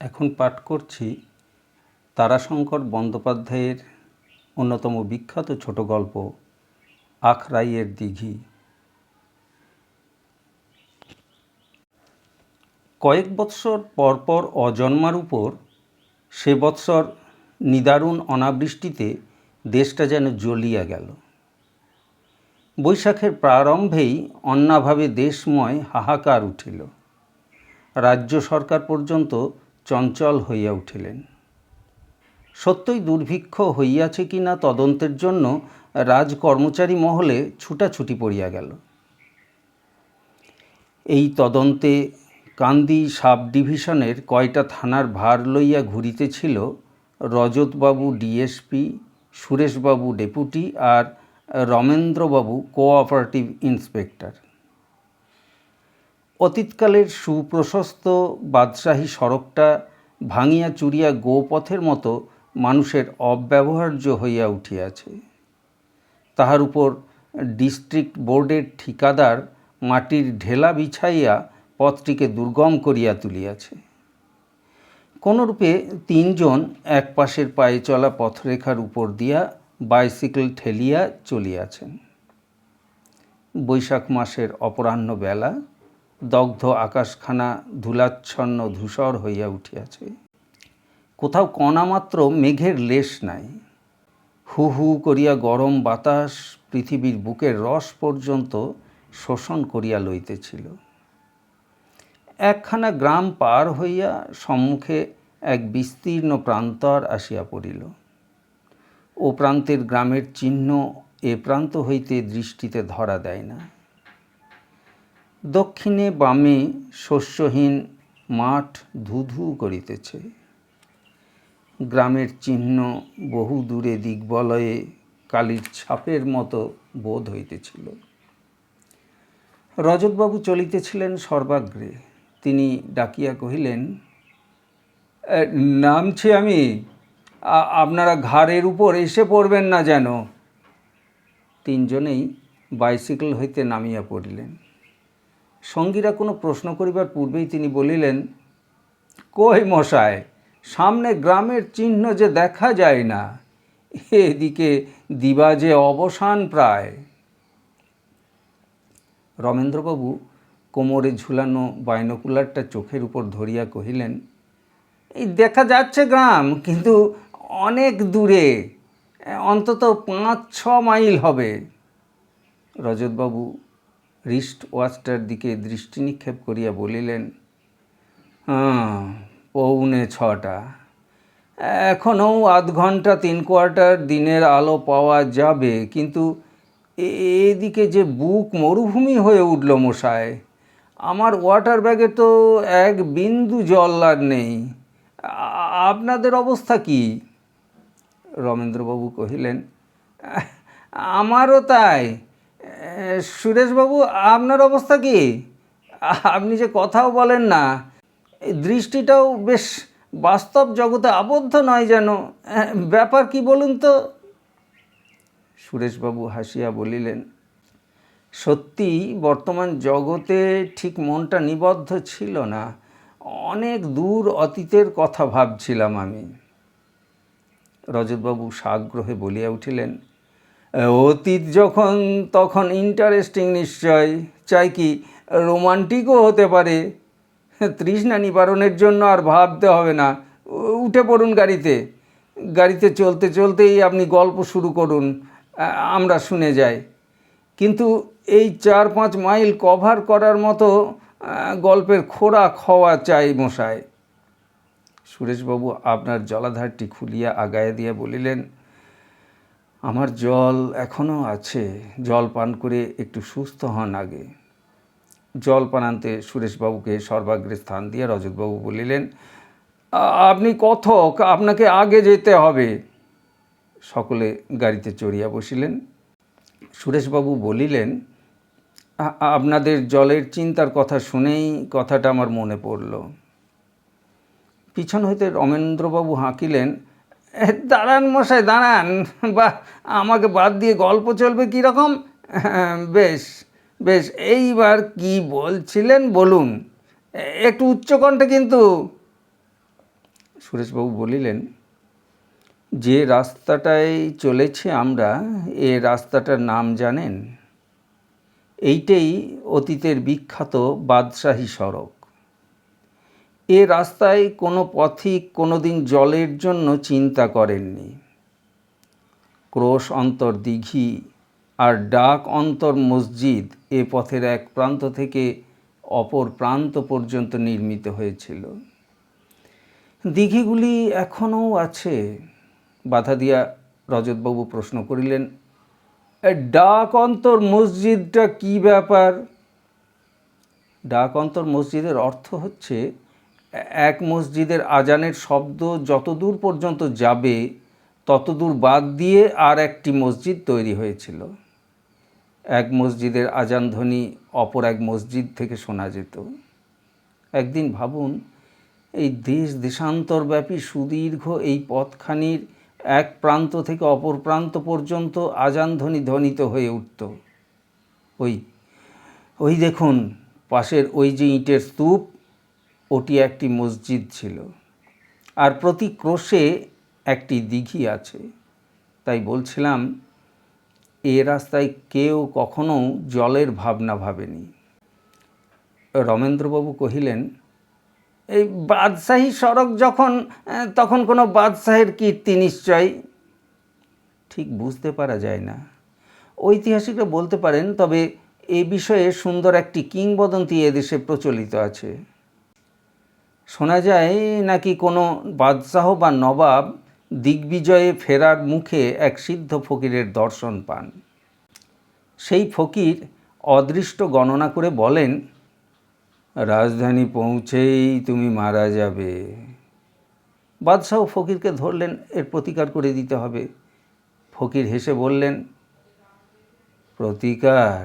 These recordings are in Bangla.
এখন পাঠ করছি তারাশঙ্কর বন্দ্যোপাধ্যায়ের অন্যতম বিখ্যাত ছোট গল্প আখরাইয়ের দিঘি। কয়েক বৎসর পরপর অজন্মার উপর সে বৎসর নিদারুণ অনাবৃষ্টিতে দেশটা যেন জ্বলিয়া গেল। বৈশাখের প্রারম্ভেই অন্নাভাবে দেশময় হাহাকার উঠিল। রাজ্য সরকার পর্যন্ত চঞ্চল হইয়া উঠিলেন। সত্যই দুর্ভিক্ষ হইয়াছে কি না তদন্তের জন্য রাজকর্মচারী মহলে ছুটাছুটি পড়িয়া গেল। এই তদন্তে কান্দি সাব ডিভিশনের কয়টা থানার ভার লইয়া ঘুরিতেছিল রজতবাবু ডিএসপি, সুরেশবাবু ডেপুটি আর রমেন্দ্রবাবু কোঅপারেটিভ ইন্সপেক্টর। অতীতকালের সুপ্রশস্ত বাদশাহী সড়কটা ভাঙিয়া চুরিয়া গোপথের মতো মানুষের অব্যবহার্য হইয়া উঠিয়াছে। তাহার উপর ডিস্ট্রিক্ট বোর্ডের ঠিকাদার মাটির ঢেলা বিছাইয়া পথটিকে দুর্গম করিয়া তুলিয়াছে। কোনরূপে তিনজন এক পাশের পায়ে চলা পথরেখার উপর দিয়া বাইসাইকেল ঠেলিয়া চলিয়াছেন। বৈশাখ মাসের অপরাহ্ন বেলা, দগ্ধ আকাশখানা ধূলাচ্ছন্ন ধূসর হইয়া উঠিয়াছে। কোথাও কণামাত্র মেঘের লেশ নাই। হু হু করিয়া গরম বাতাস পৃথিবীর বুকের রস পর্যন্ত শোষণ করিয়া লইতেছিল। একখানা গ্রাম পার হইয়া সম্মুখে এক বিস্তীর্ণ প্রান্তর আসিয়া পড়িল। ও প্রান্তের গ্রামের চিহ্ন এ প্রান্ত হইতে দৃষ্টিতে ধরা দেয় না। দক্ষিণে বামে শস্যহীন মাঠ ধু ধু করিতেছে। গ্রামের চিহ্ন বহু দূরে দিগ্বলয়ে কালির ছাপের মতো বোধ হইতেছিল। রজতবাবু চলিতেছিলেন সর্বাগ্রে। তিনি ডাকিয়া কহিলেন, নামছি আমি, আপনারা ঘাড়ের উপর এসে পড়বেন না যেন। তিনজনেই বাইসাইকেল হইতে নামিয়া পড়িলেন। সঙ্গীরা কোনো প্রশ্ন করিবার পূর্বেই তিনি বলিলেন, কই মশায়, সামনে গ্রামের চিহ্ন যে দেখা যায় না, এদিকে দিবা যে অবসান প্রায়। রমেন্দ্রবাবু কোমরে ঝুলানো বাইনোকুলারটা চোখের উপর ধরিয়া কহিলেন, এই দেখা যাচ্ছে গ্রাম, কিন্তু অনেক দূরে, অন্তত 5-6 মাইল হবে। রজতবাবু রিস্ট ওয়াচটার দিকে দৃষ্টি নিক্ষেপ করিয়া বলিলেন, 6:45, এখনও আধ ঘন্টা 3/4 দিনের আলো পাওয়া যাবে, কিন্তু এদিকে যে বুক মরুভূমি হয়ে উঠল মশায়। আমার ওয়াটার ব্যাগে তো এক বিন্দু জল আর নেই। আপনাদের অবস্থা কি? রমেন্দ্রবাবু কহিলেন, আমারও তাই। সুরেশবাবু, আপনার অবস্থা কি? আপনি যে কথাও বলেন না, দৃষ্টিটাও বেশ বাস্তব জগতে আবদ্ধ নয় যেন। ব্যাপার কি বলুন তো? সুরেশবাবু হাসিয়া বলিলেন, সত্যি বর্তমান জগতে ঠিক মনটা নিবদ্ধ ছিল না। অনেক দূর অতীতের কথা ভাবছিলাম আমি। রজতবাবু সাগ্রহে বলিয়া উঠিলেন, অতীত যখন তখন ইন্টারেস্টিং নিশ্চয়, চাই কি রোমান্টিকও হতে পারে। তৃষ্ণা নিবারণের জন্য আর ভাবতে হবে না। উঠে পড়ুন গাড়িতে। গাড়িতে চলতে চলতেই আপনি গল্প শুরু করুন, আমরা শুনে যাই। কিন্তু এই 4-5 মাইল কভার করার মতো গল্পের খোরাক হওয়া চাই মশাই। সুরেশবাবু আপনার জলাধারটি খুলিয়া আগায়া দিয়া বলিলেন, আমার জল এখনও আছে, জল পান করে একটু সুস্থ হন আগে। জল পান আনতে সুরেশবাবুকে সর্বাগ্রে স্থান দিয়ে রজতবাবু বলিলেন, আপনি কথক, আপনাকে আগে যেতে হবে। সকলে গাড়িতে চড়িয়া বসিলেন। সুরেশবাবু বলিলেন, আপনাদের জলের চিন্তার কথা শুনেই কথাটা আমার মনে পড়ল। পিছন হইতে রমেন্দ্রবাবু হাঁকিলেন, দাঁড়ান মশাই দাঁড়ান, বা আমাকে বাদ দিয়ে গল্প চলবে কীরকম? বেশ বেশ, এইবার কি বলছিলেন বলুন, একটু উচ্চকণ্ঠে কিন্তু। সুরেশবাবু বলিলেন, যে রাস্তাটায় চলেছি আমরা, এ রাস্তাটার নাম জানেন? এইটাই অতীতের বিখ্যাত বাদশাহী সড়ক। এ রাস্তায় কোনো পথিক কোনোদিন জলের জন্য চিন্তা করেননি। ক্রোশ অন্তর দিঘি আর ডাক অন্তর মসজিদ এ পথের এক প্রান্ত থেকে অপর প্রান্ত পর্যন্ত নির্মিত হয়েছিল। দিঘিগুলি এখনও আছে। বাধা দিয়া রজতবাবু প্রশ্ন করিলেন, ডাক অন্তর মসজিদটা কি ব্যাপার? ডাক অন্তর মসজিদের অর্থ হচ্ছে, এক মসজিদের আজানের শব্দ যতদূর পর্যন্ত যাবে ততদূর বাদ দিয়ে আর একটি মসজিদ তৈরি হয়েছিল। এক মসজিদের আজান ধ্বনি অপর এক মসজিদ থেকে শোনা যেত। একদিন ভাবুন, এই দেশ দেশান্তরব্যাপী সুদীর্ঘ এই পথখানির এক প্রান্ত থেকে অপর প্রান্ত পর্যন্ত আজান ধ্বনি ধ্বনিত হয়ে উঠত। ওই দেখুন, পাশের ওই যে ইটের স্তূপ, ওটি একটি মসজিদ ছিল। আর প্রতি ক্রোশে একটি দিঘি আছে। তাই বলছিলাম, এ রাস্তায় কেউ কখনো জলের ভাবনা ভাবেনি। রমেন্দ্রবাবু কহিলেন, এই বাদশাহী সড়ক যখন, তখন কোনো বাদশাহের কীর্তি নিশ্চয়। ঠিক বুঝতে পারা যায় না। ঐতিহাসিকরা বলতে পারেন, তবে এ বিষয়ে সুন্দর একটি কিংবদন্তি এদেশে প্রচলিত আছে। শোনা যায় নাকি কোনো বাদশাহ বা নবাব দিগ্বিজয়ে ফেরার মুখে এক সিদ্ধ ফকিরের দর্শন পান। সেই ফকির অদৃষ্ট গণনা করে বলেন, রাজধানী পৌঁছেই তুমি মারা যাবে। বাদশাহ ফকিরকে ধরলেন, এর প্রতিকার করে দিতে হবে। ফকির হেসে বললেন, প্রতিকার?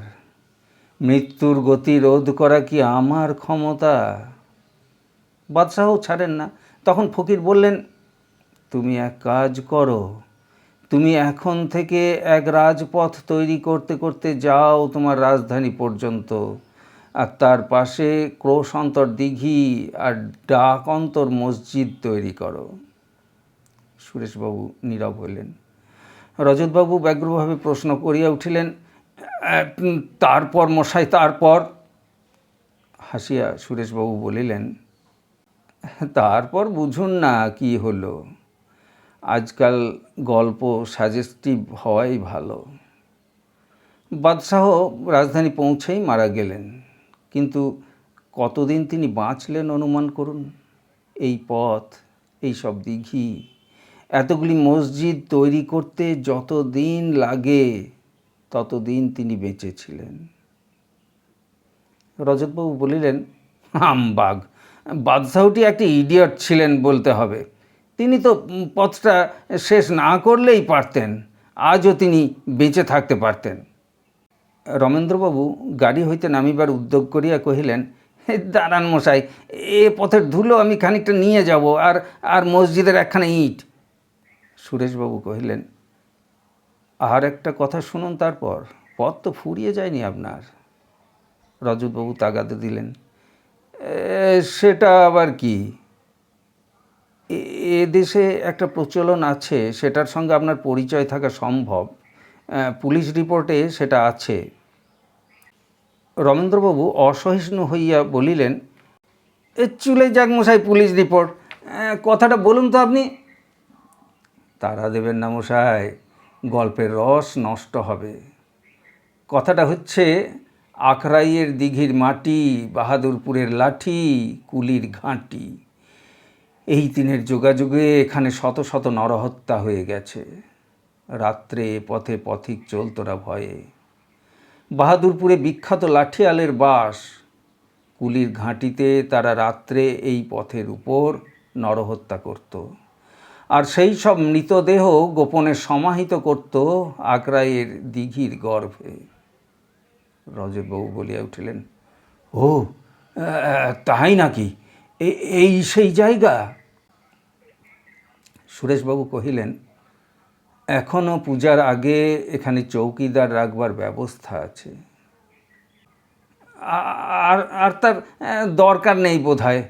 মৃত্যুর গতি রোধ করা কি আমার ক্ষমতা? বাদশাহ ছাড়েন না। তখন ফকির বললেন, তুমি এক কাজ করো, তুমি এখন থেকে এক রাজপথ তৈরি করতে করতে যাও তোমার রাজধানী পর্যন্ত, আর তার পাশে ক্রোশ অন্তর দিঘি আর ডাক অন্তর মসজিদ তৈরি করো। সুরেশবাবু নীরব হইলেন। রজতবাবু ব্যগ্রভাবে প্রশ্ন করিয়া উঠিলেন, তারপর মশাই, তারপর? হাসিয়া সুরেশবাবু বলিলেন, তারপর বুঝুন না কি হলো। আজকাল গল্প সাজেস্টিভ হওয়াই ভালো। বাদশাহ রাজধানী পৌঁছেই মারা গেলেন, কিন্তু কতদিন তিনি বাঁচলেন অনুমান করুন। এই পথ, এই সব দিঘি, এতগুলি মসজিদ তৈরি করতে যত দিন লাগে ততদিন তিনি বেঁচে ছিলেন। রজতবাবু বলিলেন, হামবাগ, বাদশাহটি একটি ইডিয়ট ছিলেন বলতে হবে। তিনি তো পথটা শেষ না করলেই পারতেন, আজও তিনি বেঁচে থাকতে পারতেন। রমেন্দ্রবাবু গাড়ি হইতে নামিবার উদ্যোগ করিয়া কহিলেন, দাঁড়ান মশাই, এ পথের ধুলো আমি খানিকটা নিয়ে যাব, আর মসজিদের একখানা ইট। সুরেশবাবু কহিলেন, আর একটা কথা শুনুন, তারপর পথ তো ফুরিয়ে যায়নি আপনার। রজতবাবু তাগাদে দিলেন, সেটা আবার কি? এ দেশে একটা প্রচলন আছে, সেটার সঙ্গে আপনার পরিচয় থাকা সম্ভব। পুলিশ রিপোর্টে সেটা আছে। রমেন্দ্রবাবু অসহিষ্ণু হইয়া বলিলেন, চুলে যাক মশাই পুলিশ রিপোর্ট, কথাটা বলুন তো আপনি। তারা দেবেন না মশাই, গল্পের রস নষ্ট হবে। কথাটা হচ্ছে, আখরাইয়ের দিঘির মাটি, বাহাদুরপুরের লাঠি, কুলির ঘাঁটি, এই তিনের যোগাযোগে এখানে শত শত নরহত্যা হয়ে গেছে। রাত্রে পথে পথিক চলতোরা ভয়ে। বাহাদুরপুরে বিখ্যাত লাঠিয়ালের বাস, কুলির ঘাঁটিতে তারা রাত্রে এই পথের উপর নরহত্যা করত, আর সেই সব মৃতদেহ গোপনে সমাহিত করত আখরাইয়ের দিঘির গর্ভে। রজতবাবু বলিয়া উঠিলেন, ও তাই নাকি? এই সেই জায়গা? সুরেশবাবু কহিলেন, এখনও পূজার আগে এখানে চৌকিদার রাখবার ব্যবস্থা আছে। আর তার দরকার নেই বোধ হয়,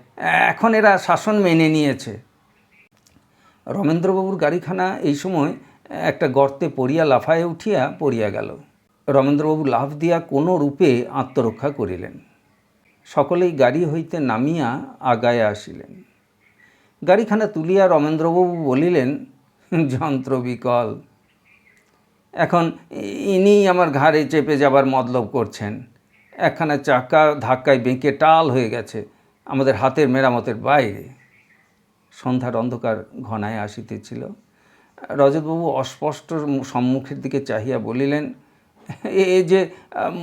এখন এরা শাসন মেনে নিয়েছে। রমেন্দ্রবাবুর গাড়িখানা এই সময় একটা গর্তে পড়িয়া লাফায় উঠিয়া পড়িয়া গেল। রমেন্দ্রবাবু লাফ দিয়া কোনো রূপে আত্মরক্ষা করিলেন। সকলেই গাড়ি হইতে নামিয়া আগায় আসিলেন। গাড়িখানা তুলিয়া রমেন্দ্রবাবু বলিলেন, যন্ত্র বিকল, এখন ইনি আমার ঘাড়ে চেপে যাবার মতলব করছেন। একখানা চাকা ধাক্কায় বেঁকে টাল হয়ে গেছে, আমাদের হাতের মেরামতের বাইরে। সন্ধ্যার অন্ধকার ঘনায় আসিতেছিল। রজতবাবু অস্পষ্ট সম্মুখের দিকে চাহিয়া বলিলেন, এ যে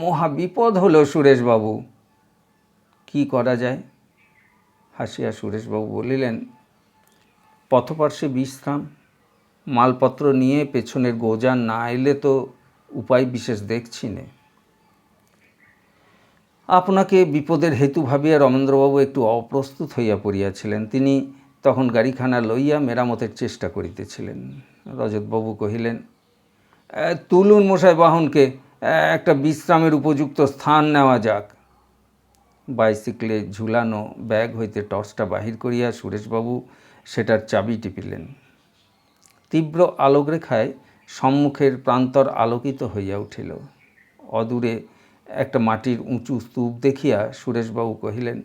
মহা বিপদ হলো সুরেশবাবু, কি করা যায়? হাসিয়া সুরেশবাবু বলিলেন, পথপার্শ্বে বিশ্রাম, মালপত্র নিয়ে পেছনের গোজান না এলে তো উপায় বিশেষ দেখছি নে। আপনাকে বিপদের হেতু ভাবিয়া রমেন্দ্রবাবু একটু অপ্রস্তুত হইয়া পড়িয়াছিলেন। তিনি তখন গাড়িখানা লইয়া মেরামতের চেষ্টা করিতেছিলেন। রজতবাবু কহিলেন, তুলুন মশাই বাহনকে, একটা বিশ্রামের উপযুক্ত স্থান নেওয়া যাক। বাইসিকলে ঝুলানো ব্যাগ হইতে টর্চটা বাহির করিয়া সুরেশবাবু সেটার চাবি টিপিলেন। তীব্র আলোকরেখায় সম্মুখের প্রান্তর আলোকিত হইয়া উঠিল। অদূরে একটা মাটির উঁচু স্তূপ দেখিয়া সুরেশবাবু কহিলেন,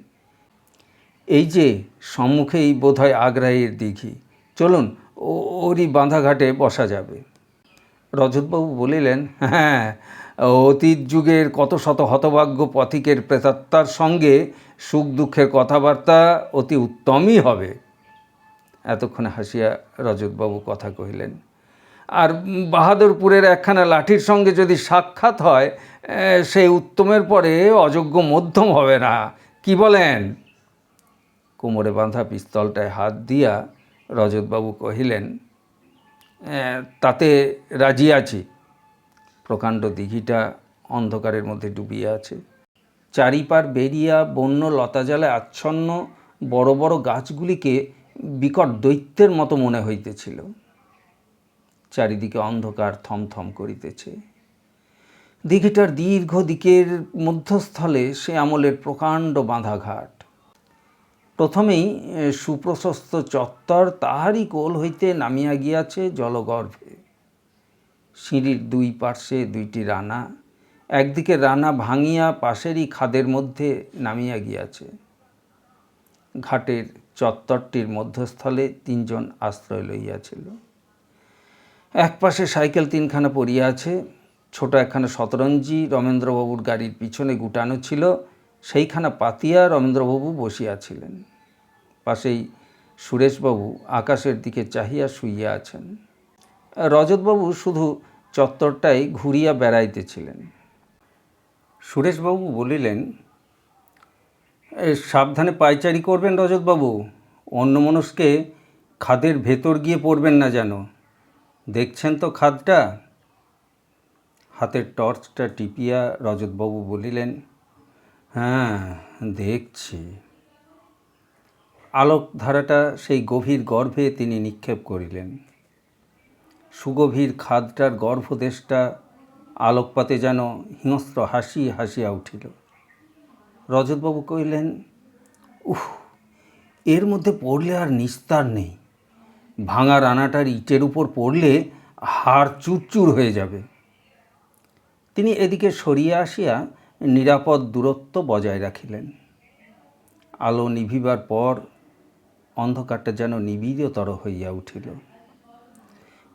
এই যে সম্মুখেই বোধহয় আগ্রাইয়ের দিঘি, চলুন ওরই বাঁধাঘাটে বসা যাবে। রজতবাবু বলিলেন, হ্যাঁ, অতীত যুগের কত শত হতভাগ্য পথিকের প্রেতাত্মার সঙ্গে সুখ দুঃখের কথাবার্তা অতি উত্তমই হবে। এতক্ষণে হাসিয়া রজতবাবু কথা কহিলেন, আর বাহাদুরপুরের একখানা লাঠির সঙ্গে যদি সাক্ষাৎ হয়, সেই উত্তমের পরে অযোগ্য মধ্যম হবে না, কি বলেন? কোমরে বাঁধা পিস্তলটায় হাত দিয়া রজতবাবু কহিলেন, তাতে রাজি আছি। প্রকাণ্ড দিঘিটা অন্ধকারের মধ্যে ডুবিয়া আছে। চারিপার বেরিয়া বন্য লতাজালে আচ্ছন্ন বড় বড় গাছগুলিকে বিকট দৈত্যের মতো মনে হইতেছিল। চারিদিকে অন্ধকার থমথম করিতেছে। দিঘিটার দীর্ঘ দিকের মধ্যস্থলে সে আমলের প্রকাণ্ড বাঁধাঘাট। প্রথমেই সুপ্রশস্ত চত্বর তাহারই কোল হইতে নামিয়া গিয়াছে জলগর্ভে। সিঁড়ির দুই পার্শ্বে দুইটি রানা, একদিকে রানা ভাঙিয়া পাশেরই খাদের মধ্যে নামিয়া গিয়াছে। ঘাটের চত্বরটির মধ্যস্থলে তিনজন আশ্রয় লইয়াছিল। এক পাশে সাইকেল তিনখানা পড়িয়া আছে। ছোট একখানা শতরঞ্জি রমেন্দ্রবাবুর গাড়ির পিছনে গুটানো ছিল, সেইখানা পাতিয়া রমেন্দ্রবাবু বসিয়াছিলেন। পাশেই সুরেশবাবু আকাশের দিকে চাহিয়া শুইয়া আছেন। রজতবাবু শুধু চত্বরটাই ঘুরিয়া বেড়াইতেছিলেন। সুরেশবাবু বলিলেন, সাবধানে পায়চারি করবেন রজতবাবু, অন্যমনস্কে খাদের ভেতর গিয়ে পড়বেন না যেন। দেখছেন তো খাদটা? হাতের টর্চটা টিপিয়া রজতবাবু বলিলেন, হ্যাঁ দেখছি। আলোকধারাটা সেই গভীর গর্ভে তিনি নিক্ষেপ করিলেন। সুগভীর খাদটার গর্ভদেশটা আলোকপাতে যেন হিংস্র হাসি হাসিয়া উঠিল। রজতবাবু কহিলেন, উহ, এর মধ্যে পড়লে আর নিস্তার নেই। ভাঙা রানাটার ইটের উপর পড়লে হাড় চুরচুর হয়ে যাবে। তিনি এদিকে সরিয়া আসিয়া নিরাপদ দূরত্ব বজায় রাখিলেন। আলো নিভিবার পর অন্ধকারটা যেন নিবিড়তর হইয়া উঠিল।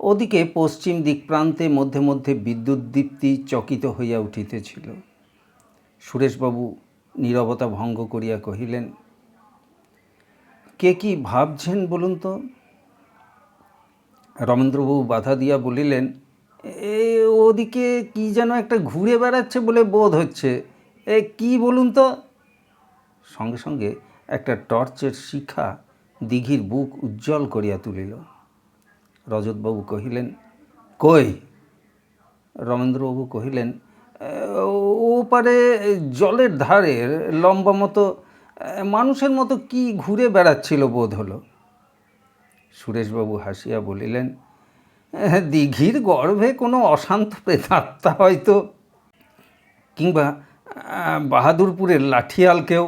ওদিকে পশ্চিম দিক প্রান্তে মধ্যে মধ্যে বিদ্যুৎ দীপ্তি চকিত হইয়া উঠিতেছিল। সুরেশবাবু নীরবতা ভঙ্গ করিয়া কহিলেন, কে কি ভাবছেন বলুন তো? রমেন্দ্রবাবু বাধা দিয়া বলিলেন, ওদিকে কি যেন একটা ঘুরে বেড়াচ্ছে বলে বোধ হচ্ছে, কি বলুন তো? সঙ্গে সঙ্গে একটা টর্চের শিখা দিঘির বুক উজ্জ্বল করিয়া তুলিল। রজতবাবু কহিলেন, কই? রমেন্দ্রবাবু কহিলেন, ও পারে জলের ধারে লম্বা মতো মানুষের মতো কি ঘুরে বেড়াচ্ছিল বোধ হলো। সুরেশবাবু হাসিয়া বলিলেন, দিঘির গর্ভে কোনো অশান্ত প্রেতাত্মা হয়তো, কিংবা বাহাদুরপুরের লাঠিয়াল কেউ।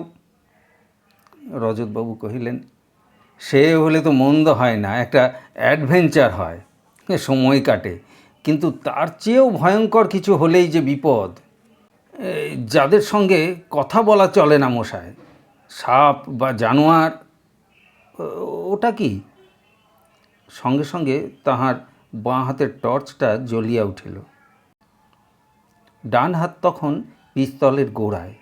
রজতবাবু কহিলেন, সে হলে তো মন্দ হয় না, একটা অ্যাডভেঞ্চার হয়, সময় কাটে। কিন্তু তার চেয়েও ভয়ঙ্কর কিছু হলেই যে বিপদ। যাদের সঙ্গে কথা বলা চলে না মশাই, সাপ বা জানোয়ার, ওটা কি? সঙ্গে সঙ্গে তাহার বাঁ হাতের টর্চটা জ্বলিয়া উঠিল। ডান হাত তখন পিস্তলের গোড়ায়।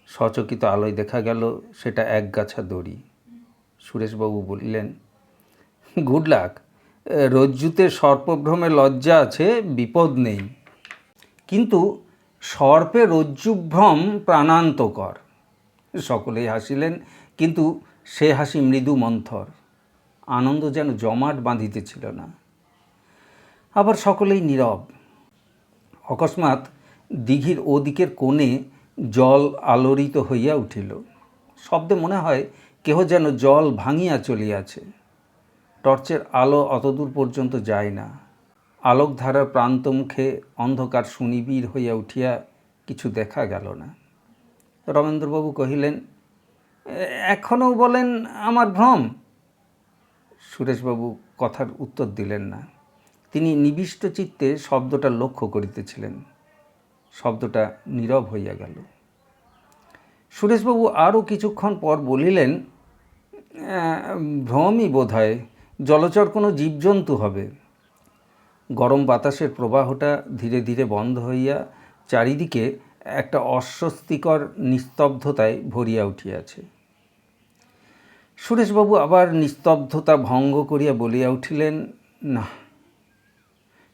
সচকিত আলোয় দেখা গেল সেটা একগাছা দড়ি। সুরেশবাবু বলিলেন, গুড লাক। রজ্জুতে সর্পভ্রমে লজ্জা আছে, বিপদ নেই। কিন্তু সর্পে রজ্জুভ্রম প্রাণান্তকর। সকলেই হাসিলেন, কিন্তু সে হাসি মৃদু মন্থর। আনন্দ যেন জমাট বাঁধিতেছিল না। আবার সকলেই নীরব। অকস্মাৎ দিঘির ওদিকের কোণে জল আলোড়িত হইয়া উঠিল। শব্দে মনে হয় কেহ যেন জল ভাঙিয়া চলিয়াছে। টর্চের আলো অতদূর পর্যন্ত যায় না। আলোকধারার প্রান্তমুখে অন্ধকার সুনিবিড় হইয়া উঠিয়া কিছু দেখা গেল না। রমেন্দ্রবাবু কহিলেন, এখনও বলেন আমার ভ্রম? সুরেশবাবু কথার উত্তর দিলেন না। তিনি নিবিষ্ট চিত্তে শব্দটা লক্ষ্য করিতেছিলেন। শব্দটা নীরব হইয়া গেল। সুরেশবাবু আরও কিছুক্ষণ পর বলিলেন, ভ্রমই বোধ হয়, জলচর কোনো জীবজন্তু হবে। গরম বাতাসের প্রবাহটা ধীরে ধীরে বন্ধ হইয়া চারিদিকে একটা অস্বস্তিকর নিস্তব্ধতায় ভরিয়া উঠিয়াছে। সুরেশবাবু আবার নিস্তব্ধতা ভঙ্গ করিয়া বলিয়া উঠিলেন, না,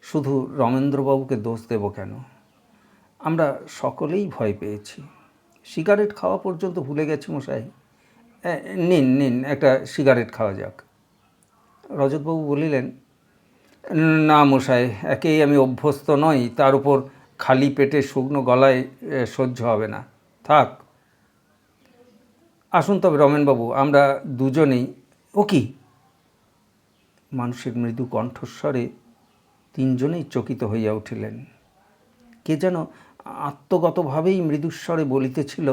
শুধু রমেন্দ্রবাবুকে দোষ দেব কেন? আমরা সকলেই ভয় পেয়েছি। সিগারেট খাওয়া পর্যন্ত ভুলে গেছি মশাই। নিন নিন, একটা সিগারেট খাওয়া যাক। রজতবাবু বলিলেন, না মশাই, একেই আমি অভ্যস্ত নই, তার উপর খালি পেটে শুকনো গলায় সহ্য হবে না। থাক। আসুন তবে রমেনবাবু, আমরা দুজনেই। ও কি? মানুষের মৃদু কণ্ঠস্বরে তিনজনেই চকিত হইয়া উঠিলেন। কে যেন আত্মগতভাবেই মৃদুস্বরে বলিতেছিল,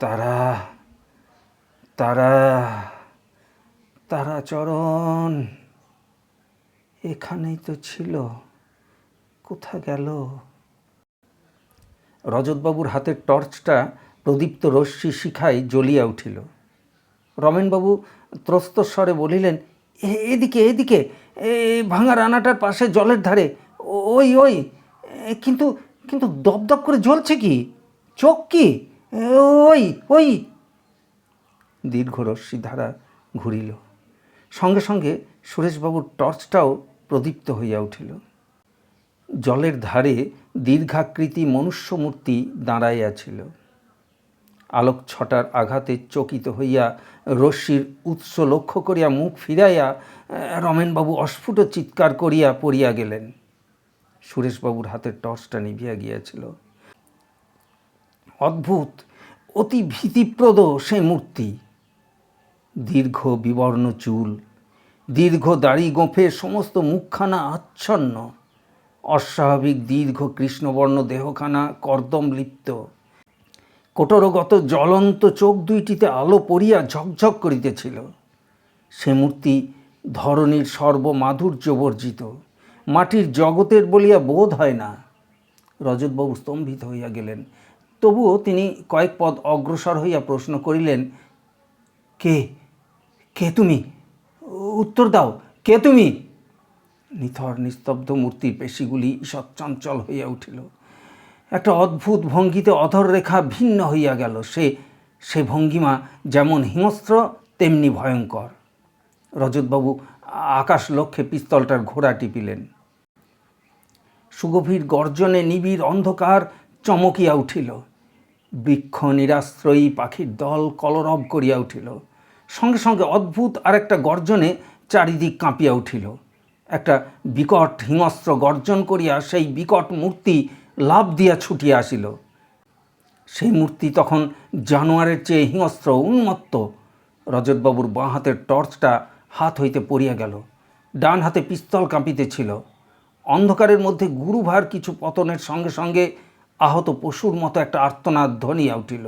তারা তারা তারাচরণ এখানেই তো ছিল, কোথা গেল? রজতবাবুর হাতের টর্চটা প্রদীপ্ত রশ্মি শিখায় জ্বলিয়া উঠিল। রমেনবাবু ত্রস্তস্বরে বলিলেন, এদিকে এদিকে, ভাঙা রানাটার পাশে জলের ধারে, ওই ওই। কিন্তু কিন্তু দপদপ করে জ্বলছে কি? চোখ কি? ওই ওই। দীর্ঘ রশ্মি ধারা ঘুরিল। সঙ্গে সঙ্গে সুরেশবাবুর টর্চটাও প্রদীপ্ত হইয়া উঠিল। জলের ধারে দীর্ঘাকৃতি মনুষ্যমূর্তি দাঁড়াইয়াছিল। আলোক ছটার আঘাতে চকিত হইয়া রশ্মির উৎস লক্ষ্য করিয়া মুখ ফিরাইয়া রমেনবাবু অস্ফুট চিৎকার করিয়া পড়িয়া গেলেন। সুরেশবাবুর হাতের টর্চটা নিভিয়া গিয়াছিল। অদ্ভুত, অতি ভীতিপ্রদ সে মূর্তি। দীর্ঘ বিবর্ণ চুল, দীর্ঘ দাড়ি গোঁফে সমস্ত মুখখানা আচ্ছন্ন, অস্বাভাবিক দীর্ঘ কৃষ্ণবর্ণ দেহখানা কর্দম লিপ্ত, কোটরগত জ্বলন্ত চোখ দুইটিতে আলো পড়িয়া ঝকঝক করিতেছিল। সে মূর্তি ধরণীর সর্বমাধুর্য বর্জিত, মাটির জগতের বলিয়া বোধ হয় না। রজতবাবু স্তম্ভিত হইয়া গেলেন। তবুও তিনি কয়েক পদ অগ্রসর হইয়া প্রশ্ন করিলেন, কে কে তুমি? উত্তর দাও, কে তুমি? নিথর নিস্তব্ধ মূর্তির পেশিগুলি ঈষৎ চঞ্চল হইয়া উঠিল। একটা অদ্ভুত ভঙ্গিতে অধর রেখা ভিন্ন হইয়া গেল। সে ভঙ্গিমা যেমন হিংস্র তেমনি ভয়ঙ্কর। রজতবাবু আকাশ লক্ষ্যে পিস্তলটার ঘোড়া টিপিলেন। সুগভীর গর্জনে নিবিড় অন্ধকার চমকিয়া উঠিল। বৃক্ষ নিরাশ্রয়ী পাখির দল কলরব করিয়া উঠিল। সঙ্গে সঙ্গে অদ্ভুত আরেকটা গর্জনে চারিদিক কাঁপিয়া উঠিল। একটা বিকট হিংস্র গর্জন করিয়া সেই বিকট মূর্তি লাফ দিয়া ছুটিয়া আসিল। সেই মূর্তি তখন জানোয়ারের চেয়ে হিংস্র, উন্মত্ত। রজতবাবুর বাঁ হাতের টর্চটা হাত হইতে পড়িয়া গেল। ডান হাতে পিস্তল কাঁপিতেছিল। অন্ধকারের মধ্যে গুরুভার কিছু পতনের সঙ্গে সঙ্গে আহত পশুর মতো একটা আর্তনাদ ধ্বনিয়া উঠিল।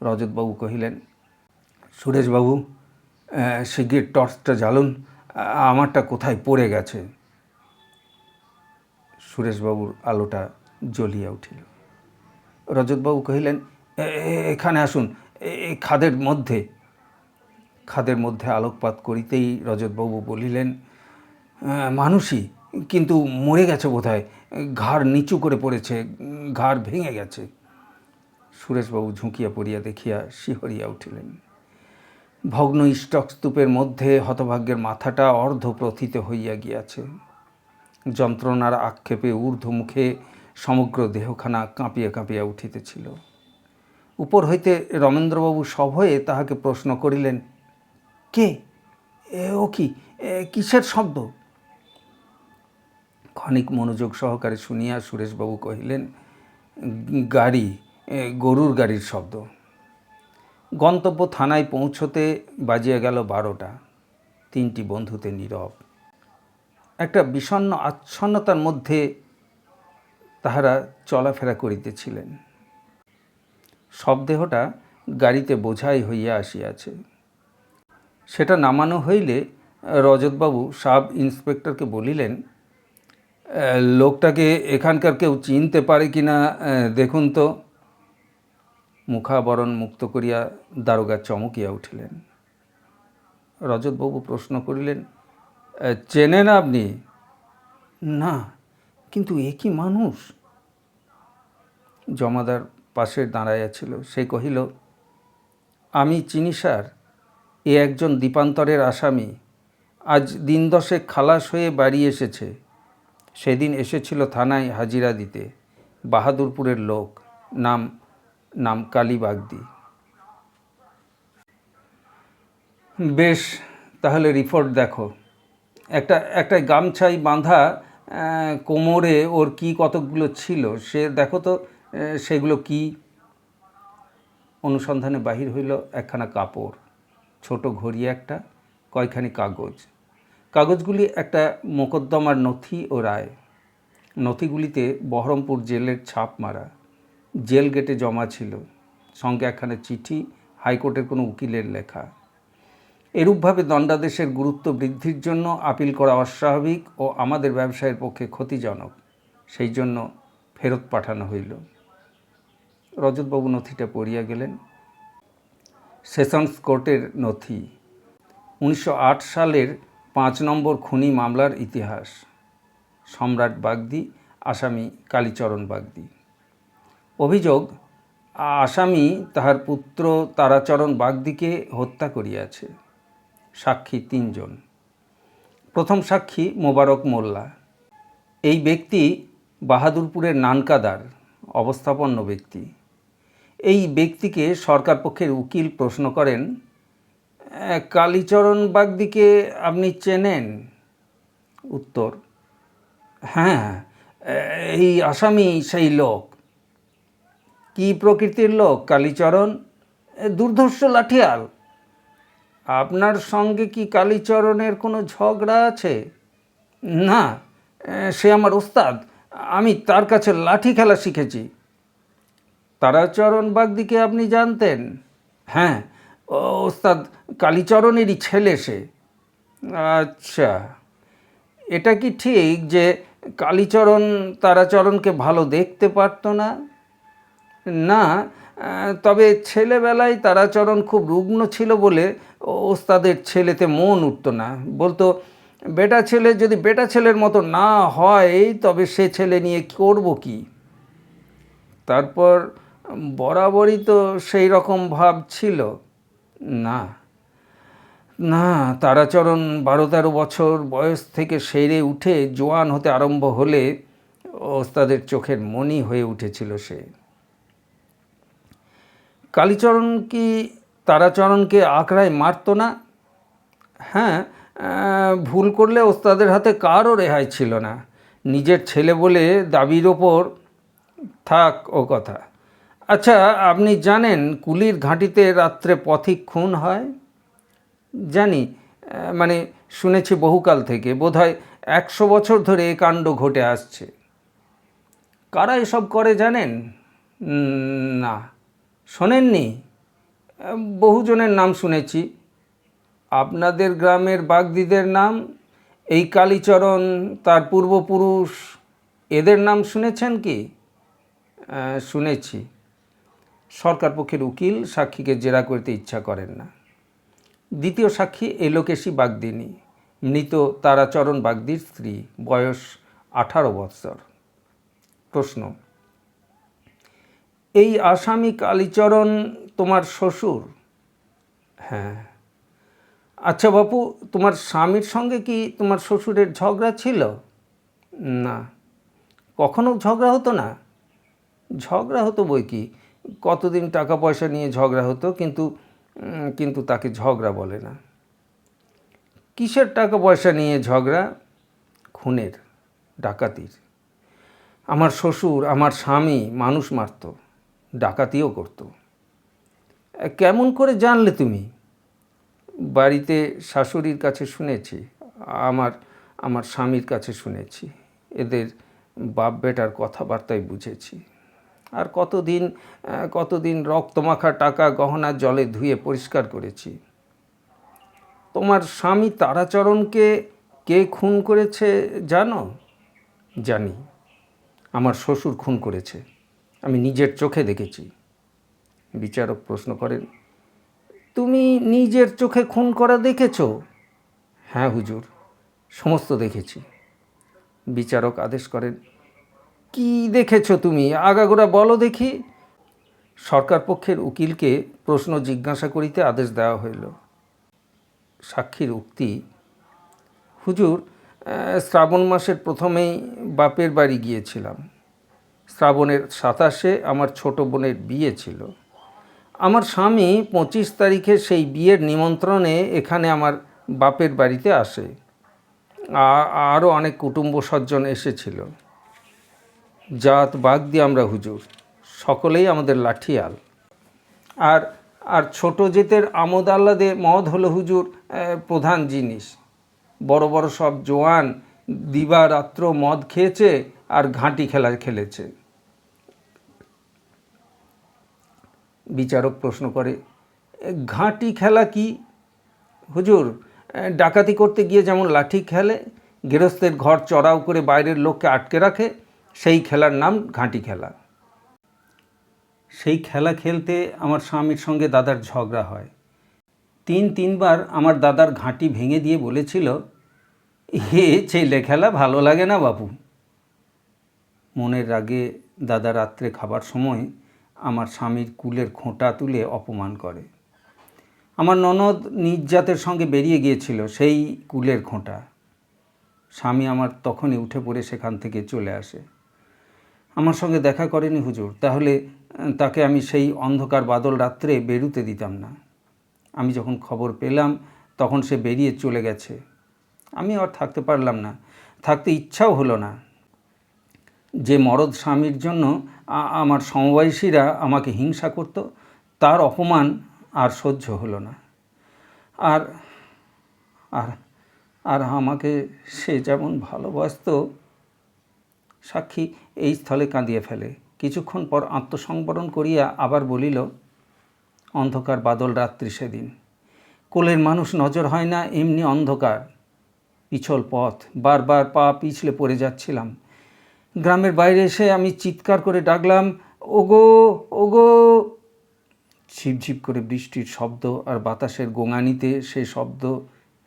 রজতবাবু কহিলেন, সুরেশবাবু, শিগগির টর্চটা জ্বালুন, আমারটা কোথায় পড়ে গেছে। সুরেশবাবুর আলোটা জ্বলিয়া উঠিল। রজতবাবু কহিলেন, এখানে আসুন, এই খাদের মধ্যে আলোকপাত করিতেই রজতবাবু বলিলেন, মানুষই, কিন্তু মরে গেছে বোধহয়, ঘাড় নিচু করে পড়েছে, ঘাড় ভেঙে গেছে। সুরেশবাবু ঝুঁকিয়া পড়িয়া দেখিয়া শিহরিয়া উঠিলেন। ভগ্ন স্টকস্তূপের মধ্যে হতভাগ্যের মাথাটা অর্ধপ্রথিত হইয়া গিয়াছে। যন্ত্রণার আক্ষেপে ঊর্ধ্বমুখে সমগ্র দেহখানা কাঁপিয়া কাঁপিয়া উঠিতেছিল। উপর হইতে রমেন্দ্রবাবু সভয়ে তাহাকে প্রশ্ন করিলেন, কে, ও কি, কিসের শব্দ? ক্ষণিক মনোযোগ সহকারে শুনিয়া সুরেশবাবু কহিলেন, গাড়ি, গরুর গাড়ির শব্দ। গন্তব্য থানায় পৌঁছতে বাজিয়া গেল 12টা। 3টি বন্ধুতে নীরব। একটা বিষণ্ণ আচ্ছন্নতার মধ্যে তাহারা চলাফেরা করিতেছিলেন। শবদেহটা গাড়িতে বোঝাই হইয়া আসিয়াছে। সেটা নামানো হইলে রজতবাবু সাব ইন্সপেক্টরকে বলিলেন, লোকটাকে এখানকার কেউ চিনতে পারে কি না দেখুন তো। মুখাবরণ মুক্ত করিয়া দারোগা চমকিয়া উঠিলেন। রজতবাবু প্রশ্ন করিলেন, চেনেন আপনি? না, কিন্তু এ কি মানুষ? জমাদার পাশে দাঁড়াইয়াছিল। সে কহিল, আমি চিনি স্যার, এ একজন দ্বীপান্তরের আসামি। আজ দিন 10 খালাস হয়ে বাড়ি এসেছে। সেদিন এসেছিল থানায় হাজিরা দিতে। বাহাদুরপুরের লোক, নাম কালী বাগদি। বেশ, তাহলে রিপোর্ট দেখো। একটা গামছাই বাঁধা কোমরে ওর কি কতকগুলো ছিল, সে দেখো তো সেগুলো কি। অনুসন্ধানে বাহির হইল একখানা কাপড়, ছোট ঘড়ি একটা, কয়খানি কাগজগুলি একটা মোকদ্দমার নথি ও রায়। নথিগুলিতে বহরমপুর জেলের ছাপ মারা। জেল গেটে জমা ছিল। সঙ্গে একখানা চিঠি, হাইকোর্টের কোনো উকিলের লেখা। এরূপভাবে দণ্ডাদেশের গুরুত্ব বৃদ্ধির জন্য আপিল করা অস্বাভাবিক ও আমাদের ব্যবসায়ের পক্ষে ক্ষতিজনক। সেই জন্য ফেরত পাঠানো হইল। রজতবাবু নথিটা পড়িয়া গেলেন। সেশনস কোর্টের নথি। 1908 সালের 5 নম্বর খুনি মামলার ইতিহাস। সম্রাট বাগদি, আসামি কালীচরণ বাগদি। অভিযোগ, আসামি তাহার পুত্র তারাচরণ বাগদিকে হত্যা করিয়াছে। সাক্ষী 3 জন। প্রথম সাক্ষী মোবারক মোল্লা। এই ব্যক্তি বাহাদুরপুরের নানকাদার, অবস্থাপন্ন ব্যক্তি। এই ব্যক্তিকে সরকার পক্ষের উকিল প্রশ্ন করেন, কালীচরণ বাগদিকে আপনি চেনেন? উত্তর, হ্যাঁ, এই আসামি সেই লোক। কি প্রকৃতির লোক কালীচরণ? দুর্ধর্ষ লাঠিয়াল। আপনার সঙ্গে কি কালীচরণের কোনো ঝগড়া আছে? না, সে আমার ওস্তাদ, আমি তার কাছে লাঠি খেলা শিখেছি। তারাচরণ বাগদিকে আপনি জানতেন? হ্যাঁ, ওস্তাদ কালীচরণেরই ছেলে সে। আচ্ছা, এটা কি ঠিক যে কালীচরণ তারাচরণকে ভালো দেখতে পারত না? না, তবে ছেলেবেলায় তারাচরণ খুব রুগ্ন ছিল বলে ওস্তাদের ছেলেতে মন উঠত না। বলতো, বেটা ছেলে যদি বেটা ছেলের মতো না হয় তবে সে ছেলে নিয়ে করব কি? তারপর বরাবরই তো সেই রকম ভাব ছিল। না না, তারাচরণ 12-13 বছর বয়স থেকে সেরে উঠে জোয়ান হতে আরম্ভ হলে ওস্তাদের চোখের মণি হয়ে উঠেছিল সে। কালীচরণ কি তারাচরণকে আঁকড়ায় মারত না? হ্যাঁ, ভুল করলে ওস্তাদের হাতে কারও রেহাই ছিল না। নিজের ছেলে বলে দাবির ওপর থাক ও কথা। আচ্ছা, আপনি জানেন কুলির ঘাঁটিতে রাত্রে পথিক খুন হয়? জানি, মানে শুনেছি বহুকাল থেকে। বোধহয় 100 বছর ধরে এ কাণ্ড ঘটে আসছে। কারা এসব করে জানেন? না, শোনেননি? বহুজনের নাম শুনেছি। আপনাদের গ্রামের বাগদিদের নাম, এই কালীচরণ, তার পূর্বপুরুষ, এদের নাম শুনেছেন কি? শুনেছি। সরকার পক্ষের উকিল সাক্ষীকে জেরা করতে ইচ্ছা করেন না। দ্বিতীয় সাক্ষী এলোকেশী বাগদিনী, মৃত তারাচরণ বাগদির স্ত্রী, বয়স 18 বৎসর। প্রশ্ন: এই আসামি কালীচরণ তোমার শ্বশুর? হ্যাঁ। আচ্ছা বাপু, তোমার স্বামীর সঙ্গে কি তোমার শ্বশুরের ঝগড়া ছিল? না। কখনো ঝগড়া হতো না? ঝগড়া হতো বই কি, কতদিন টাকা পয়সা নিয়ে ঝগড়া হতো, কিন্তু তাকে ঝগড়া বলে না। কিসের টাকা পয়সা নিয়ে ঝগড়া? খুনের, ডাকাতির। আমার শ্বশুর, আমার স্বামী মানুষ মারত, ডাকাতিও করত। কেমন করে জানলে তুমি? বাড়িতে শাশুড়ির কাছে শুনেছি, আমার স্বামীর কাছে শুনেছি, এদের বাপ বেটার কথাবার্তায় বুঝেছি। আর কতদিন রক্তমাখা টাকা গহনা জলে ধুয়ে পরিষ্কার করেছি। তোমার স্বামী তারাচরণকে কে খুন করেছে জানো? জানি। আমার শ্বশুর খুন করেছে, আমি নিজের চোখে দেখেছি। বিচারক প্রশ্ন করেন, তুমি নিজের চোখে খুন করা দেখেছ? হ্যাঁ হুজুর, সমস্ত দেখেছি। বিচারক আদেশ করেন, কি দেখেছ তুমি, আগাগোড়া বলো দেখি। সরকার পক্ষের উকিলকে প্রশ্ন জিজ্ঞাসা করিতে আদেশ দেওয়া হইল। সাক্ষীর উক্তি, হুজুর, শ্রাবণ মাসের প্রথমেই বাপের বাড়ি গিয়েছিলাম। শ্রাবণের 27-এ আমার ছোট বোনের বিয়ে ছিল। আমার স্বামী 25 তারিখে সেই বিয়ের নিমন্ত্রণে এখানে আমার বাপের বাড়িতে আসে। আরও অনেক কুটুম্ব সজ্জন এসেছিল। জাত বাগদি আমরা হুজুর, সকলেই আমাদের লাঠিয়াল। আর ছোট জেতের আমোদ আহ্লাদে মদ হলো হুজুর প্রধান জিনিস। বড় বড় সব জোয়ান দিবারাত্র মদ খেয়েছে আর ঘাঁটি খেলা খেলেছে। বিচারক প্রশ্ন করে, ঘাঁটি খেলা কি? হুজুর, ডাকাতি করতে গিয়ে যেমন লাঠি খেলে, গৃহস্থের ঘর চড়াও করে বাইরের লোককে আটকে রাখে, সেই খেলার নাম ঘাঁটি খেলা। সেই খেলা খেলতে আমার স্বামীর সঙ্গে দাদার ঝগড়া হয়। তিনবার আমার দাদার ঘাঁটি ভেঙে দিয়ে বলেছিল, এ ছেলে খেলা ভালো লাগে না বাপু। মনের রাগে দাদা রাত্রে খাবার সময় আমার স্বামীর কুলের খোঁটা তুলে অপমান করে। আমার ননদ নিজ জাতের সঙ্গে বেরিয়ে গিয়েছিল সেই কুলের খোঁটা। স্বামী আমার তখনই উঠে পড়ে সেখান থেকে চলে আসে। আমার সঙ্গে দেখা করেনি হুজুর, তাহলে তাকে আমি সেই অন্ধকার বাদল রাত্রে বেরুতে দিতাম না। আমি যখন খবর পেলাম তখন সে বেরিয়ে চলে গেছে। আমি আর থাকতে পারলাম না, থাকতে ইচ্ছাও হলো না। যে মরদ স্বামীর জন্য আমার সমবয়সীরা আমাকে হিংসা করত, তার অপমান আর সহ্য হলো না। আর আর আর আমাকে সে যেমন ভালোবাসত। সাক্ষী এই স্থলে কাঁদিয়ে ফেলে। কিছুক্ষণ পর আত্মসংবরণ করিয়া আবার বলিল, অন্ধকার বাদল রাত্রি সেদিন, কোলের মানুষ নজর হয় না, এমনি অন্ধকার, পিছল পথ, বারবার পা পিছলে পড়ে যাচ্ছিলাম। গ্রামের বাইরে এসে আমি চিৎকার করে ডাকলাম, ওগো ওগো। ঝিপঝিপ করে বৃষ্টির শব্দ আর বাতাসের গোঙানিতে সে শব্দ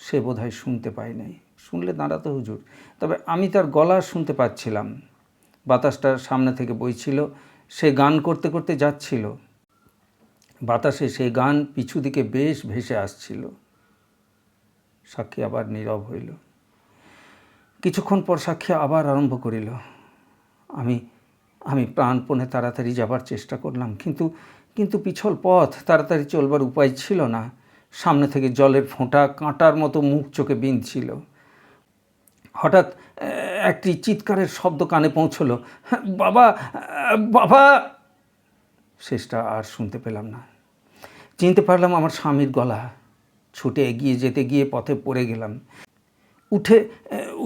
সে বোধহয় শুনতে পায় নাই। শুনলে দাঁড়াতো হুজুর, তবে আমি তার গলা শুনতে পাচ্ছিলাম। বাতাসটা সামনে থেকে বইছিল, সে গান করতে করতে যাচ্ছিল। বাতাসে সেই গান পিছু দিকে বেশ ভেসে আসছিল। সাক্ষী আবার নীরব হইল। কিছুক্ষণ পর সাক্ষী আবার আরম্ভ করিল, আমি প্রাণপণে তাড়াতাড়ি যাবার চেষ্টা করলাম, কিন্তু পিছল পথ, তাড়াতাড়ি চলবার উপায় ছিল না। সামনে থেকে জলের ফোঁটা কাঁটার মতো মুখ চোখে বিঁধছিল। হঠাৎ একটি চিৎকারের শব্দ কানে পৌঁছলো, বাবা বাবা। শেষটা আর শুনতে পেলাম না। চিনতে পারলাম আমার স্বামীর গলা। ছুটে এগিয়ে যেতে গিয়ে পথে পড়ে গেলাম।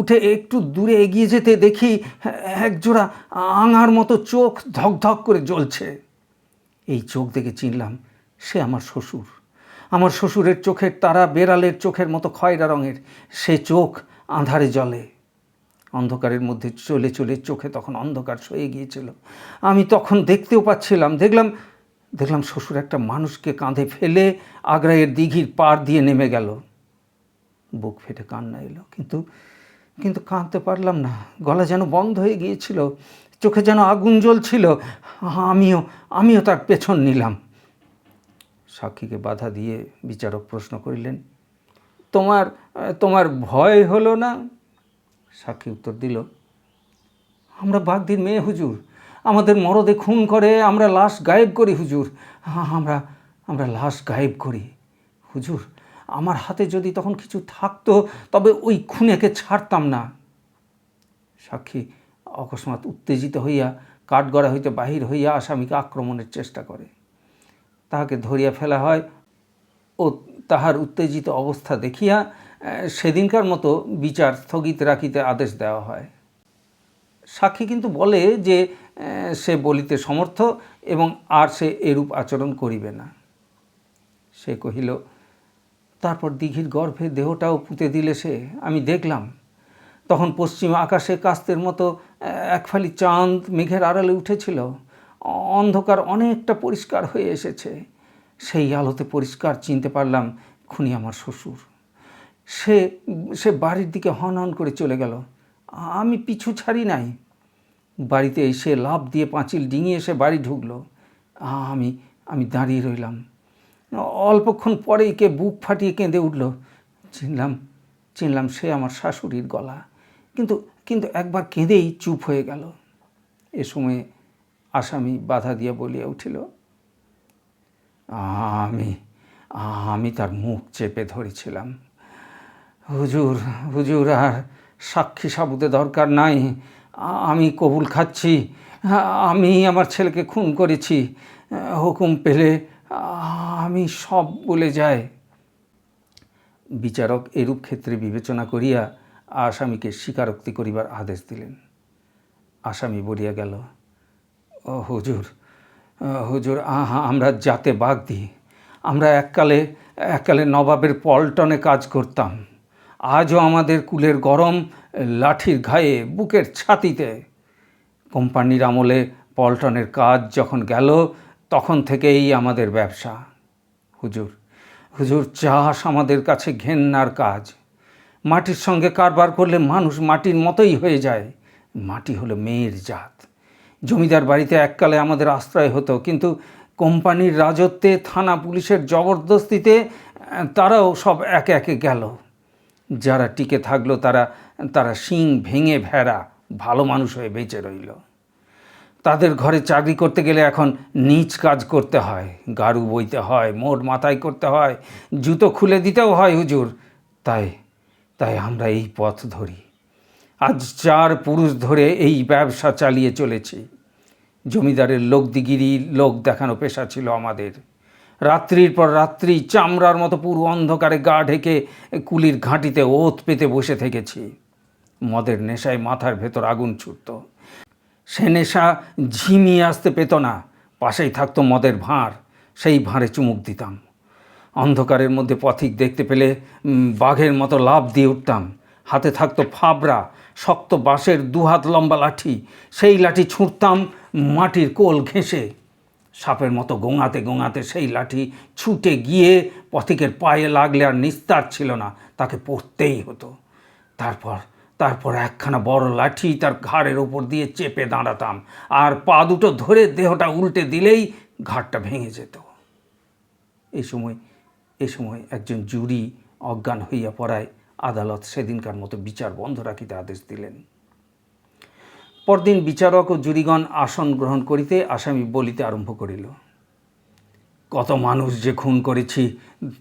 উঠে একটু দূরে এগিয়ে যেতে দেখি একজোড়া আঙার মতো চোখ ধকধক করে জ্বলছে। এই চোখ দেখে চিনলাম সে আমার শ্বশুর। আমার শ্বশুরের চোখের তারা বেড়ালের চোখের মতো খয়রা রঙের। সে চোখ আঁধারে জ্বলে। অন্ধকারের মধ্যে চলে চলে চোখে তখন অন্ধকার সয়ে গিয়েছিল। আমি তখন দেখতেও পাচ্ছিলাম। দেখলাম শ্বশুর একটা মানুষকে কাঁধে ফেলে আগ্রায়ের দিঘির পাড় দিয়ে নেমে গেল। বুক ফেটে কান্না এলো, কিন্তু কাঁদতে পারলাম না। গলা যেন বন্ধ হয়ে গিয়েছিল, চোখে যেন আগুন জ্বলছিল। আমিও তার পেছন নিলাম। সাক্ষীকে বাধা দিয়ে বিচারক প্রশ্ন করিলেন, তোমার ভয় হলো না? সাক্ষী উত্তর দিল, আমরা বাগদির মেয়ে হুজুর, আমাদের মরদে খুন করে, আমরা লাশ গায়েব করি হুজুর, আমরা লাশ গায়েব করি হুজুর। আমার হাতে যদি তখন কিছু থাকতো তবে ওই খুনেকে ছাড়তাম না। সাক্ষী অকস্মাৎ উত্তেজিত হইয়া কাঠগড়া হইতে বাহির হইয়া আসামিকে আক্রমণের চেষ্টা করে। তাহাকে ধরিয়া ফেলা হয় ও তাহার উত্তেজিত অবস্থা দেখিয়া সেদিনকার মতো বিচার স্থগিত রাখিতে আদেশ দেওয়া হয়। সাক্ষী কিন্তু বলে যে সে বলিতে সমর্থ এবং আর সে এরূপ আচরণ করিবে না। সে কহিল, তারপর দিঘির গর্ভে দেহটাও পুঁতে দিলে সে। আমি দেখলাম তখন পশ্চিম আকাশে কাস্তের মতো একফালি চাঁদ মেঘের আড়ালে উঠেছিল। অন্ধকার অনেকটা পরিষ্কার হয়ে এসেছে। সেই আলোতে পরিষ্কার চিনতে পারলাম খুনি আমার শ্বশুর। সে বাড়ির দিকে হন হন করে চলে গেল। আমি পিছু ছাড়ি নাই। বাড়িতে এসে লাফ দিয়ে পাঁচিল ডিঙিয়ে এসে বাড়ি ঢুকলো। আমি দাঁড়িয়ে রইলাম। অল্পক্ষণ পরেই কে বুক ফাটিয়ে কেঁদে উঠল। চিনলাম সে আমার শাশুড়ির গলা। কিন্তু একবার কেঁদেই চুপ হয়ে গেল। এ সময়ে আসামি বাধা দিয়ে বলিয়া উঠিল, আমি তার মুখ চেপে ধরেছিলাম। হুজুর আর সাক্ষী সাবুতে দরকার নাই। আমি কবুল খাচ্ছি, আমি আমার ছেলেকে খুন করেছি। হুকুম পেলে আমি সব বলে যাই। বিচারক এরূপ ক্ষেত্রে বিবেচনা করিয়া আসামিকে স্বীকারোক্তি করিবার আদেশ দিলেন। আসামি বলিয়া গেল, হুজুর আমরা জাতে বাগদি। আমরা এককালে নবাবের পল্টনে কাজ করতাম। আজও আমাদের কুলের গরম লাঠির ঘায়ে, বুকের ছাতিতে। কোম্পানির আমলে পল্টনের কাজ যখন গেল তখন থেকেই আমাদের ব্যবসা। হুজুর চাষ আমাদের কাছে ঘেন্নার কাজ। মাটির সঙ্গে কারবার করলে মানুষ মাটির মতোই হয়ে যায়। মাটি হলো মেয়ের জাত। জমিদার বাড়িতে এককালে আমাদের আশ্রয় হতো, কিন্তু কোম্পানির রাজত্বে, থানা পুলিশের জবরদস্তিতে তারাও সব একে একে গেল। যারা টিকে থাকলো তারা শিং ভেঙে ভেড়া ভালো মানুষ হয়ে বেঁচে রইল। তাদের ঘরে চাকরি করতে গেলে এখন নীচ কাজ করতে হয়, গাড়ু বইতে হয়, মোট মাথায় করতে হয়, জুতো খুলে দিতেও হয় হুজুর। তাই আমরা এই পথ ধরি। আজ 4 পুরুষ ধরে এই ব্যবসা চালিয়ে চলেছি। জমিদারের লোকদিগিরি, লোক দেখানো পেশা ছিল আমাদের। রাত্রির পর রাত্রি চামড়ার মতো পুরো অন্ধকারে গা ঢেকে কুলির ঘাঁটিতে ওত পেতে বসে থেকেছি। মদের নেশায় মাথার ভেতর আগুন ছুটত। সে নেশা ঝিমিয়ে আসতে পেত না। পাশেই থাকতো মদের ভাঁড়, সেই ভাঁড়ে চুমুক দিতাম। অন্ধকারের মধ্যে পথিক দেখতে পেলে বাঘের মতো লাফ দিয়ে উঠতাম। হাতে থাকতো ফাবড়া, শক্ত বাঁশের 2 হাত লম্বা লাঠি। সেই লাঠি ছুঁড়তাম মাটির কোল ঘেঁষে। সাপের মতো গোঙাতে সেই লাঠি ছুটে গিয়ে পথিকের পায়ে লাগলে আর নিস্তার ছিল না, তাকে পড়তেই হতো। তারপর একখানা বড় লাঠি তার ঘাড়ের ওপর দিয়ে চেপে দাঁড়াতাম, আর পা দুটো ধরে দেহটা উল্টে দিলেই ঘাড়টা ভেঙে যেত। এই সময় একজন জুরি অজ্ঞান হইয়া পড়ায় আদালত সেদিনকার মতো বিচার বন্ধ রাখিতে আদেশ দিলেন। পরদিন বিচারক ও জুরিগণ আসন গ্রহণ করিতে আসামি বলিতে আরম্ভ করিল, কত মানুষ যে খুন করেছি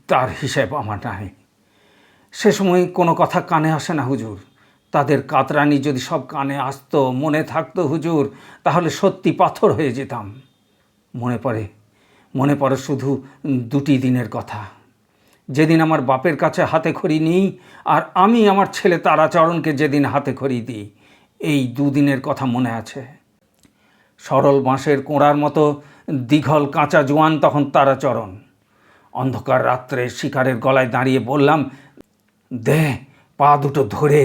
তার হিসেব আমার নাই। সে সময় কোনো কথা কানে আসে না হুজুর। তাদের কাতরানি যদি সব কানে আসতো, মনে থাকতো হুজুর, তাহলে সত্যি পাথর হয়ে যেতাম। মনে পড়ে শুধু 2টি দিনের কথা। যেদিন আমার বাপের কাছে হাতে খড়ি নিই, আর আমি আমার ছেলে তারাচরণকে যেদিন হাতে খড়ি দিই, এই 2 দিনের কথা মনে আছে। সরল বাঁশের কোড়ার মতো দীঘল কাঁচা জোয়ান তখন তারাচরণ। অন্ধকার রাত্রে শিকারের গলায় দাঁড়িয়ে বললাম, দে, পা দুটো ধরে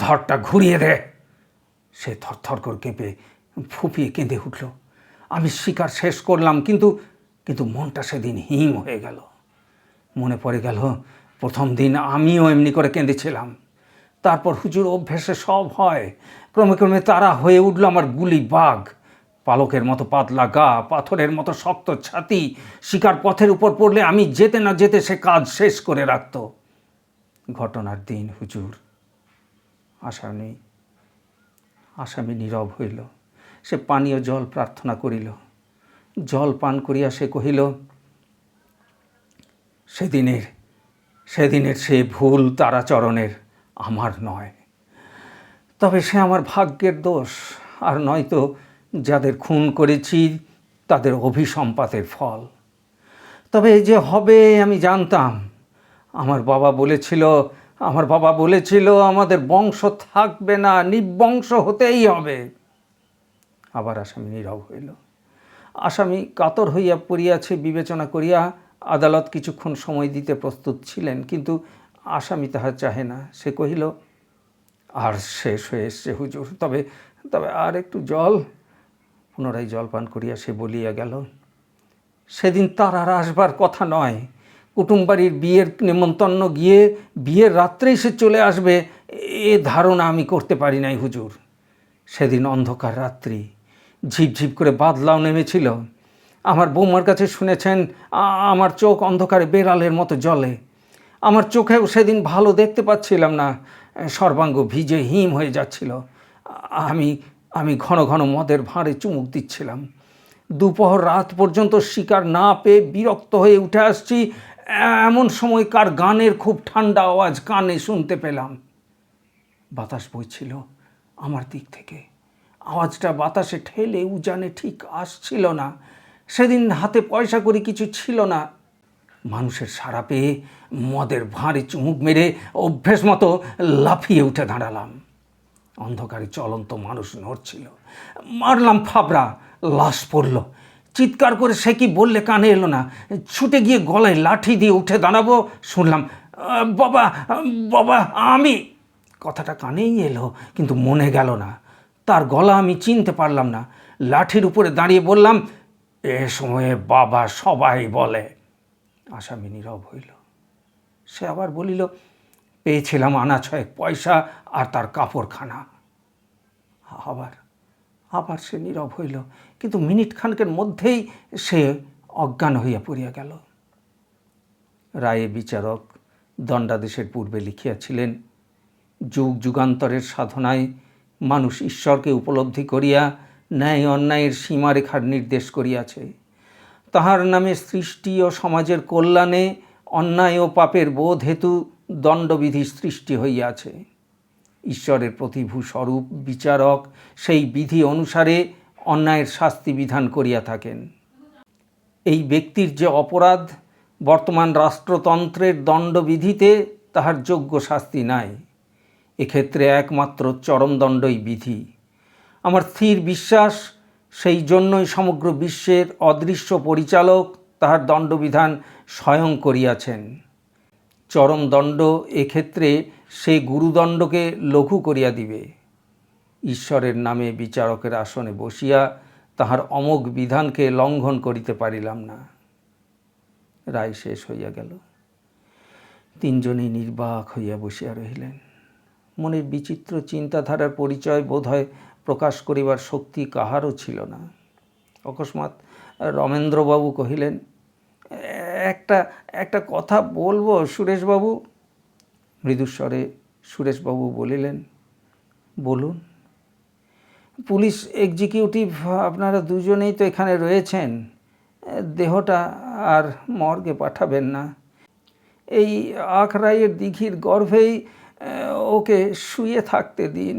ধরটা ঘুরিয়ে দে। সে থরথর করে কেঁপে ফুঁপিয়ে কেঁদে উঠল। আমি শিকার শেষ করলাম, কিন্তু কিন্তু মনটা সেদিন হিম হয়ে গেল। মনে পড়ে গেল প্রথম দিন আমিও এমনি করে কেঁদেছিলাম। তারপর হুজুর অভ্যেসে সব হয়। ক্রমে ক্রমে তারা হয়ে উঠল আমার গুলি বাঘ। পালকের মতো পাতলা গা, পাথরের মতো শক্ত ছাতি। শিকার পথের উপর পড়লে আমি যেতে না যেতে সে কাজ শেষ করে রাখত। ঘটনার দিন হুজুর। আশা নেই। আসামি নীরব হইল। সে পানীয় জল প্রার্থনা করিল। জল পান করিয়া সে কহিল, সেদিনের সে ভুল তারাচরণের, আমার নয়। তবে সে আমার ভাগ্যের দোষ, আর নয়তো যাদের খুন করেছি তাদের অভিসম্পাতের ফল। তবে যে হবে আমি জানতাম। আমার বাবা বলেছিল আমাদের বংশ থাকবে না, নির্বংশ হতেই হবে। আবার আসামি নীরব হইল। আসামি কাতর হইয়া পড়িয়াছে বিবেচনা করিয়া আদালত কিছুক্ষণ সময় দিতে প্রস্তুত ছিলেন, কিন্তু আসামি তাহা চাহে না। সে কহিল, আর শেষ হয়ে এসছে হুজুর, তবে আর একটু জল। পুনরায় জল পান করিয়া সে বলিয়া গেল, সেদিন তার আর আসবার কথা নয়। কুটুমবাড়ির বিয়ের নেমন্তন্ন গিয়ে বিয়ের রাত্রেই সে চলে আসবে, এ ধারণা আমি করতে পারি নাই হুজুর। সেদিন অন্ধকার রাত্রি, ঝিপঝিপ করে বাদলাও নেমেছিল। আমার বৌমার কাছে শুনেছেন আমার চোখ অন্ধকারে বেড়ালের মতো জ্বলে। আমার চোখেও সেদিন ভালো দেখতে পাচ্ছিলাম না, সর্বাঙ্গ ভিজে হিম হয়ে যাচ্ছিল। আমি ঘন ঘন মদের ভাঁড়ে চুমুক দিচ্ছিলাম। দুপুর রাত পর্যন্ত শিকার না পেয়ে বিরক্ত হয়ে উঠে আসছি। এমন সময় কার গানের খুব ঠান্ডা আওয়াজ কানে শুনতে পেলাম। বাতাস বইছিল আমার দিক থেকে। আওয়াজটা বাতাসে ঠেলে উজানে ঠিক আসছিল না। সেদিন হাতে পয়সা করি কিছু ছিল না। মানুষের সাড়া পেয়ে মদের ভাঁড়ে চুমুক মেরে অভ্যেস মতো লাফিয়ে উঠে দাঁড়ালাম। অন্ধকারে চলন্ত মানুষ নড়ছিল। মারলাম ফাবড়া, লাশ পড়ল। চিৎকার করে সে কি বললে কানে এলো না। ছুটে গিয়ে গলায় লাঠি দিয়ে উঠে দাঁড়াবো, শুনলাম, বাবা বাবা আমি। কথাটা কানেই এলো, কিন্তু মনে গেল না। তার গলা আমি চিনতে পারলাম না। লাঠির উপরে দাঁড়িয়ে বললাম, এ সময়ে বাবা সবাই বলে। আসামি নীরব হইল। সে আবার বলিল, পেয়েছিলাম আনা 6 পয়সা আর তার কাপড়খানা। আবার সে নীরব হইল, কিন্তু মিনিট খানেকের মধ্যেই সে অজ্ঞান হইয়া পড়িয়া গেল। রায়ে বিচারক দণ্ডাদেশের পূর্বে লিখিয়াছিলেন, যুগ যুগান্তরের সাধনায় মানুষ ঈশ্বরকে উপলব্ধি করিয়া ন্যায় অন্যায়ের সীমারেখার নির্দেশ করিয়াছে। তাহার নামে সৃষ্টি ও সমাজের কল্যাণে অন্যায় ও পাপের বোধ হেতু দণ্ডবিধি সৃষ্টি হইয়াছে। ঈশ্বরের প্রতিভূ স্বরূপ বিচারক সেই বিধি অনুসারে অন্যায়ের শাস্তি বিধান করিয়া থাকেন। এই ব্যক্তির যে অপরাধ, বর্তমান রাষ্ট্রতন্ত্রের দণ্ডবিধিতে তাহার যোগ্য শাস্তি নাই। এক্ষেত্রে একমাত্র চরমদণ্ডই বিধি। আমার স্থির বিশ্বাস, সেই জন্যই সমগ্র বিশ্বের অদৃশ্য পরিচালক তাহার দণ্ডবিধান স্বয়ং করিয়াছেন। চরমদণ্ড এক্ষেত্রে সে গুরুদণ্ডকে লঘু করিয়া দিবে। ঈশ্বরের নামে বিচারকের আসনে বসিয়া তাহার অমোঘ বিধানকে লঙ্ঘন করিতে পারিলাম না। রায় শেষ হইয়া গেল। 3 জনেই নির্বাক হইয়া বসিয়া রহিলেন। মনের বিচিত্র চিন্তাধারার পরিচয় বোধহয় প্রকাশ করিবার শক্তি কাহারও ছিল না। অকস্মাৎ রমেন্দ্রবাবু কহিলেন, একটা কথা বলবো সুরেশবাবু। মৃদুস্বরে সুরেশবাবু বলিলেন, বলুন। পুলিশ এক্সিকিউটিভ আপনারা 2 জনেই তো এখানে রয়েছেন। দেহটা আর মর্গে পাঠাবেন না। এই আখরাইয়ের দিঘির গর্ভেই ওকে শুয়ে থাকতে দিন।